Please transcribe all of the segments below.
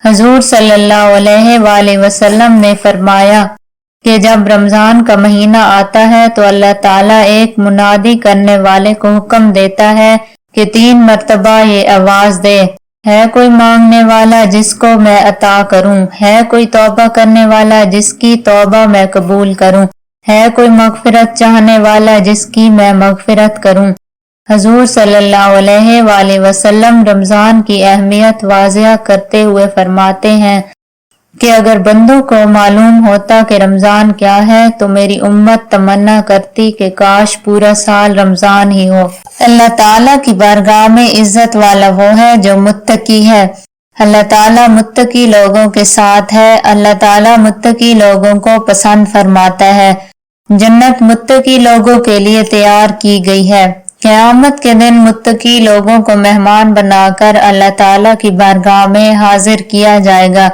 حضور صلی اللہ علیہ وآلہ وسلم نے فرمایا کہ جب رمضان کا مہینہ آتا ہے تو اللہ تعالیٰ ایک منادی کرنے والے کو حکم دیتا ہے کہ 3 مرتبہ یہ آواز دے، ہے کوئی مانگنے والا جس کو میں عطا کروں، ہے کوئی توبہ کرنے والا جس کی توبہ میں قبول کروں، ہے کوئی مغفرت چاہنے والا جس کی میں مغفرت کروں۔ حضور صلی اللہ علیہ وآلہ وسلم رمضان کی اہمیت واضح کرتے ہوئے فرماتے ہیں کہ اگر بندوں کو معلوم ہوتا کہ رمضان کیا ہے تو میری امت تمنا کرتی کہ کاش پورا سال رمضان ہی ہو۔ اللہ تعالیٰ کی بارگاہ میں عزت والا وہ ہے جو متقی ہے۔ اللہ تعالیٰ متقی لوگوں کے ساتھ ہے۔ اللہ تعالیٰ متقی لوگوں کو پسند فرماتا ہے۔ جنت متقی لوگوں کے لیے تیار کی گئی ہے۔ قیامت کے دن متقی لوگوں کو مہمان بنا کر اللہ تعالیٰ کی بارگاہ میں حاضر کیا جائے گا۔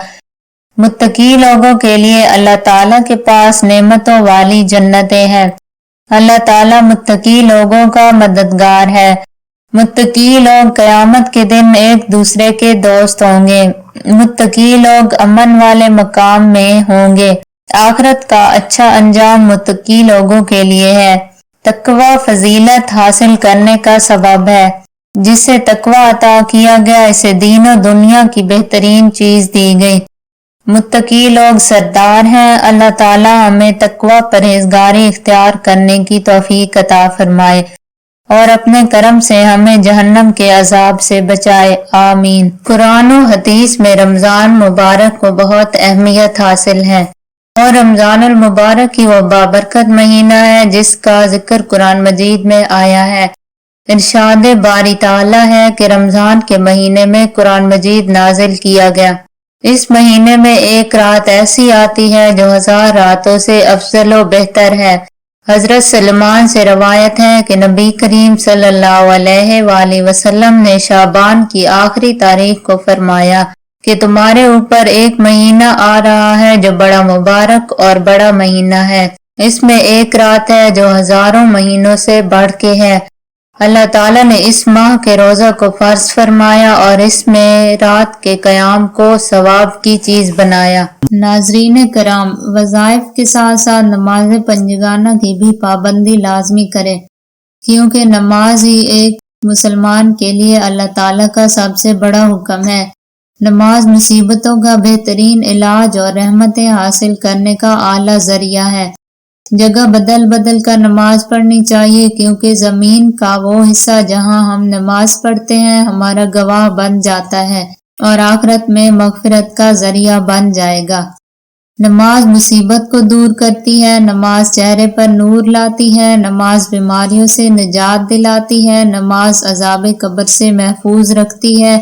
متقی لوگوں کے لیے اللہ تعالیٰ کے پاس نعمتوں والی جنتیں ہیں۔ اللہ تعالیٰ متقی لوگوں کا مددگار ہے۔ متقی لوگ قیامت کے دن ایک دوسرے کے دوست ہوں گے۔ متقی لوگ امن والے مقام میں ہوں گے۔ آخرت کا اچھا انجام متقی لوگوں کے لیے ہے۔ تقوی فضیلت حاصل کرنے کا سبب ہے۔ جسے تقوی عطا کیا گیا اسے دین و دنیا کی بہترین چیز دی گئی۔ متقی لوگ سردار ہیں۔ اللہ تعالیٰ ہمیں تقوی پرہیزگاری اختیار کرنے کی توفیق عطا فرمائے اور اپنے کرم سے ہمیں جہنم کے عذاب سے بچائے، آمین۔ قرآن و حدیث میں رمضان مبارک کو بہت اہمیت حاصل ہے اور رمضان المبارک ہی وہ بابرکت مہینہ ہے جس کا ذکر قرآن مجید میں آیا ہے۔ ارشاد باری تعالیٰ ہے کہ رمضان کے مہینے میں قرآن مجید نازل کیا گیا۔ اس مہینے میں ایک رات ایسی آتی ہے جو 1000 راتوں سے افضل و بہتر ہے۔ حضرت سلمان سے روایت ہے کہ نبی کریم صلی اللہ علیہ وآلہ وسلم نے شعبان کی آخری تاریخ کو فرمایا کہ تمہارے اوپر ایک مہینہ آ رہا ہے جو بڑا مبارک اور بڑا مہینہ ہے۔ اس میں ایک رات ہے جو ہزاروں مہینوں سے بڑھ کے ہے۔ اللہ تعالیٰ نے اس ماہ کے روزہ کو فرض فرمایا اور اس میں رات کے قیام کو ثواب کی چیز بنایا۔ ناظرین کرام، وظائف کے ساتھ ساتھ نماز پنجگانہ کی بھی پابندی لازمی کریں، کیونکہ نماز ہی ایک مسلمان کے لیے اللہ تعالیٰ کا سب سے بڑا حکم ہے۔ نماز مصیبتوں کا بہترین علاج اور رحمتیں حاصل کرنے کا اعلیٰ ذریعہ ہے۔ جگہ بدل بدل کر نماز پڑھنی چاہیے، کیونکہ زمین کا وہ حصہ جہاں ہم نماز پڑھتے ہیں ہمارا گواہ بن جاتا ہے اور آخرت میں مغفرت کا ذریعہ بن جائے گا۔ نماز مصیبت کو دور کرتی ہے، نماز چہرے پر نور لاتی ہے، نماز بیماریوں سے نجات دلاتی ہے، نماز عذاب قبر سے محفوظ رکھتی ہے،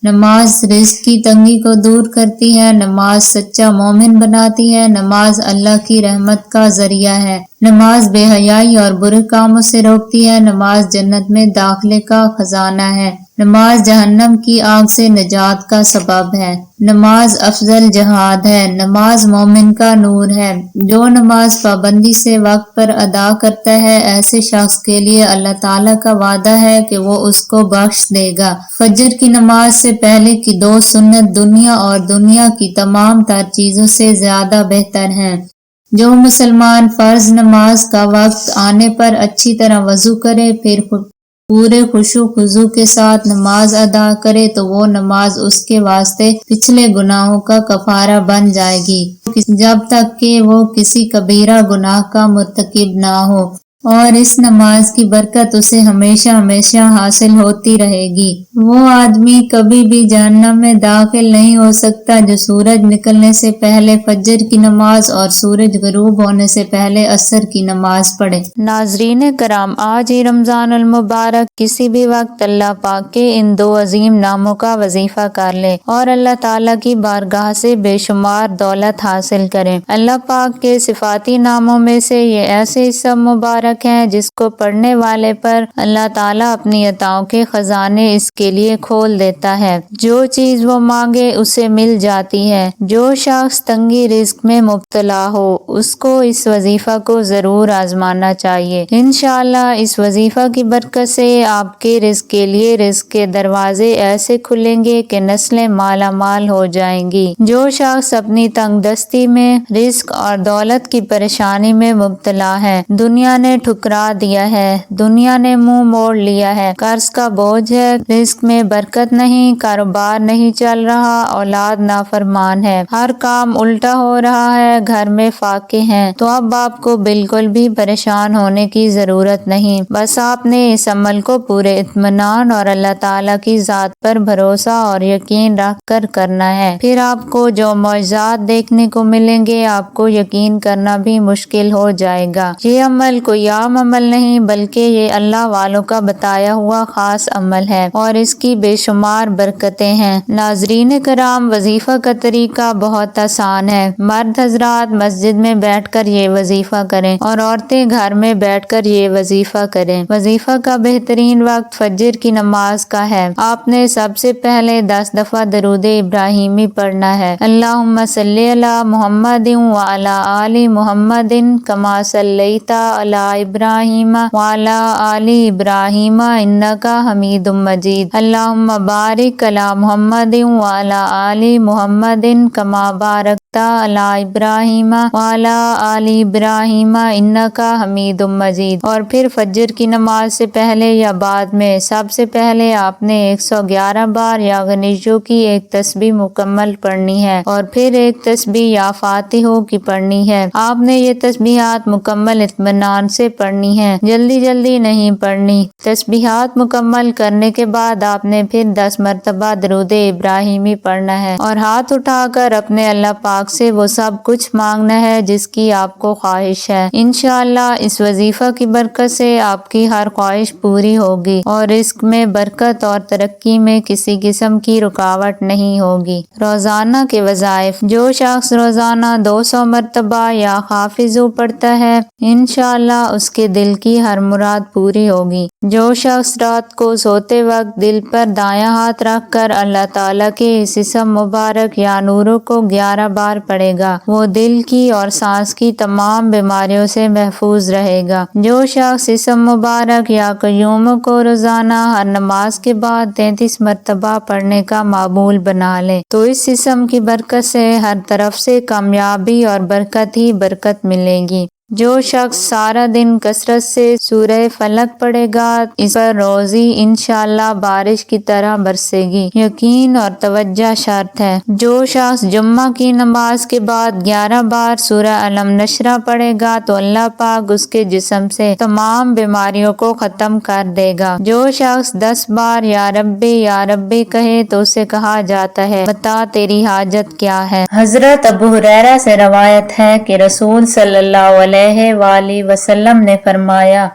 نماز رزق کی تنگی کو دور کرتی ہے، نماز سچا مومن بناتی ہے، نماز اللہ کی رحمت کا ذریعہ ہے، نماز بے حیائی اور برے کاموں سے روکتی ہے، نماز جنت میں داخلے کا خزانہ ہے، نماز جہنم کی آگ سے نجات کا سبب ہے، نماز افضل جہاد ہے، نماز مومن کا نور ہے۔ جو نماز پابندی سے وقت پر ادا کرتا ہے ایسے شخص کے لیے اللہ تعالیٰ کا وعدہ ہے کہ وہ اس کو بخش دے گا۔ فجر کی نماز سے پہلے کی 2 سنت دنیا اور دنیا کی تمام تر چیزوں سے زیادہ بہتر ہیں۔ جو مسلمان فرض نماز کا وقت آنے پر اچھی طرح وضو کرے پھر پورے خشوع و خضوع کے ساتھ نماز ادا کرے تو وہ نماز اس کے واسطے پچھلے گناہوں کا کفارہ بن جائے گی، جب تک کہ وہ کسی کبیرہ گناہ کا مرتکب نہ ہو، اور اس نماز کی برکت اسے ہمیشہ ہمیشہ حاصل ہوتی رہے گی۔ وہ آدمی کبھی بھی جہنم میں داخل نہیں ہو سکتا جو سورج نکلنے سے پہلے فجر کی نماز اور سورج غروب ہونے سے پہلے عصر کی نماز پڑھے۔ ناظرین کرام، آج ہی رمضان المبارک کسی بھی وقت اللہ پاک کے ان 2 عظیم ناموں کا وظیفہ کر لے اور اللہ تعالیٰ کی بارگاہ سے بے شمار دولت حاصل کریں۔ اللہ پاک کے صفاتی ناموں میں سے یہ ایسے اسم مبارک مبارک ہے جس کو پڑھنے والے پر اللہ تعالیٰ اپنی عطاؤں کے خزانے اس کے لیے کھول دیتا ہے۔ جو چیز وہ مانگے اسے مل جاتی ہے۔ جو شخص تنگی رزق میں مبتلا ہو اس کو اس وظیفہ کو ضرور آزمانا چاہیے۔ انشاءاللہ اس وظیفہ کی برکت سے آپ کے رزق کے لیے رزق کے دروازے ایسے کھلیں گے کہ نسلیں مالا مال ہو جائیں گی۔ جو شخص اپنی تنگ دستی میں، رزق اور دولت کی پریشانی میں مبتلا ہے، دنیا نے ٹھکرا دیا ہے، دنیا نے منہ موڑ لیا ہے، قرض کا بوجھ ہے، رزق میں برکت نہیں، کاروبار نہیں چل رہا، اولاد نافرمان ہے، ہر کام الٹا ہو رہا ہے، گھر میں فاقے ہیں، تو اب آپ کو بالکل بھی پریشان ہونے کی ضرورت نہیں۔ بس آپ نے اس عمل کو پورے اطمینان اور اللہ تعالیٰ کی ذات پر بھروسہ اور یقین رکھ کر کرنا ہے۔ پھر آپ کو جو معجزات دیکھنے کو ملیں گے آپ کو یقین کرنا بھی مشکل ہو جائے گا۔ یہ عمل کوئی عام عمل نہیں بلکہ یہ اللہ والوں کا بتایا ہوا خاص عمل ہے اور اس کی بے شمار برکتیں ہیں۔ ناظرین کرام، وظیفہ کا طریقہ بہت آسان ہے۔ مرد حضرات مسجد میں بیٹھ کر یہ وظیفہ کریں اور عورتیں گھر میں بیٹھ کر یہ وظیفہ کریں۔ وظیفہ کا بہترین وقت فجر کی نماز کا ہے۔ آپ نے سب سے پہلے 10 دفعہ درود ابراہیمی پڑھنا ہے۔ اللہم صلی علی محمد وعلی آل محمد کما صلیت علی ابراہیم وعلی آل ابراہیم انک حمید مجید۔ اللہم بارک علی محمد وعلی آل محمد کما بارکت علی ابراہیم وعلی آل ابراہیم انک حمید مجید۔ اور پھر فجر کی نماز سے پہلے یا بعد میں سب سے پہلے آپ نے 111 بار یا غنیشو کی ایک تسبیح مکمل پڑھنی ہے اور پھر ایک تسبیح یا فاتحہ کی پڑھنی ہے۔ آپ نے یہ تسبیحات مکمل اطمینان سے پڑھنی ہے، جلدی جلدی نہیں پڑھنی۔ تسبیحات مکمل کرنے کے بعد آپ نے پھر 10 مرتبہ درود ابراہیمی پڑھنا ہے اور ہاتھ اٹھا کر اپنے اللہ پاک سے وہ سب کچھ مانگنا ہے جس کی آپ کو خواہش ہے۔ انشاءاللہ اس وظیفہ کی برکت سے آپ کی ہر خواہش پوری ہوگی اور رزق میں برکت اور ترقی میں کسی قسم کی رکاوٹ نہیں ہوگی۔ روزانہ کے وظائف: جو شخص روزانہ 200 مرتبہ یا حافظو پڑھتا ہے انشاءاللہ اس کے دل کی ہر مراد پوری ہوگی۔ جو شخص رات کو سوتے وقت دل پر دایاں ہاتھ رکھ کر اللہ تعالیٰ کے اس اسم مبارک یا نورو کو 11 بار پڑھے گا وہ دل کی اور سانس کی تمام بیماریوں سے محفوظ رہے گا۔ جو شخص اسم مبارک یا قیوم کو روزانہ ہر نماز کے بعد 33 مرتبہ پڑھنے کا معمول بنا لے تو اس اسم کی برکت سے ہر طرف سے کامیابی اور برکت ہی برکت ملے گی۔ جو شخص سارا دن کثرت سے سورہ فلق پڑھے گا اس پر روزی انشاءاللہ بارش کی طرح برسے گی، یقین اور توجہ شرط ہے۔ جو شخص جمعہ کی نماز کے بعد 11 بار سورہ علم نشرہ پڑھے گا تو اللہ پاک اس کے جسم سے تمام بیماریوں کو ختم کر دے گا۔ جو شخص 10 بار یا ربی کہے تو اسے کہا جاتا ہے بتا تیری حاجت کیا ہے۔ حضرت ابو ہریرہ سے روایت ہے کہ رسول صلی اللہ علیہ وآلہ وسلم نے فرمایا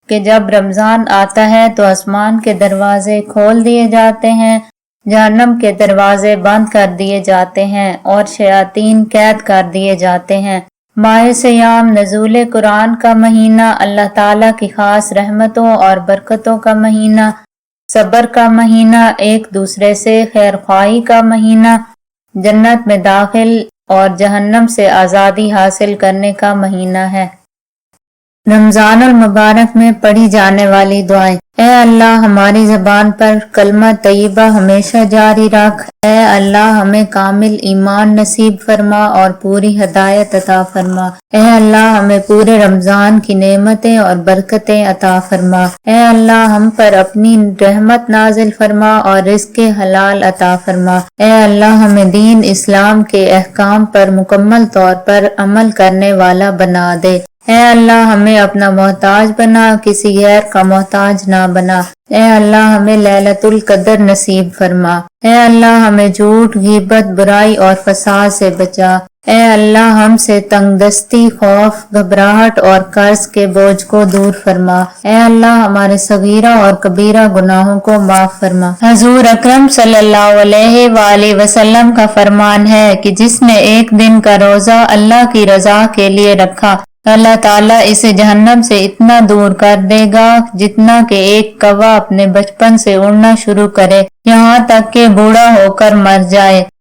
کہ جب رمضان آتا ہے تو آسمان کے دروازے کھول دیے جاتے ہیں، جہنم کے دروازے بند کر دیے جاتے ہیں اور شیاطین قید کر دیے جاتے ہیں۔ ماہ سیام نزول قرآن کا مہینہ، اللہ تعالیٰ کی خاص رحمتوں اور برکتوں کا مہینہ، صبر کا مہینہ، ایک دوسرے سے خیر خواہی کا مہینہ، جنت میں داخل اور جہنم سے آزادی حاصل کرنے کا مہینہ ہے۔ رمضان المبارک میں پڑھی جانے والی دعائیں: اے اللہ ہماری زبان پر کلمہ طیبہ ہمیشہ جاری رکھ، اے اللہ ہمیں کامل ایمان نصیب فرما اور پوری ہدایت عطا فرما، اے اللہ ہمیں پورے رمضان کی نعمتیں اور برکتیں عطا فرما، اے اللہ ہم پر اپنی رحمت نازل فرما اور رزق حلال عطا فرما، اے اللہ ہمیں دین اسلام کے احکام پر مکمل طور پر عمل کرنے والا بنا دے، اے اللہ ہمیں اپنا محتاج بنا، کسی غیر کا محتاج نہ بنا، اے اللہ ہمیں لیلۃ القدر نصیب فرما، اے اللہ ہمیں جھوٹ، غیبت، برائی اور فساد سے بچا، اے اللہ ہم سے تنگ دستی، خوف، گھبراہٹ اور قرض کے بوجھ کو دور فرما، اے اللہ ہمارے صغیرہ اور کبیرہ گناہوں کو معاف فرما۔ حضور اکرم صلی اللہ علیہ وآلہ وسلم کا فرمان ہے کہ جس نے ایک دن کا روزہ اللہ کی رضا کے لیے رکھا اللہ تعالیٰ اسے جہنم سے اتنا دور کر دے گا جتنا کہ ایک کوا اپنے بچپن سے اڑنا شروع کرے یہاں تک کہ بوڑھا ہو کر مر جائے۔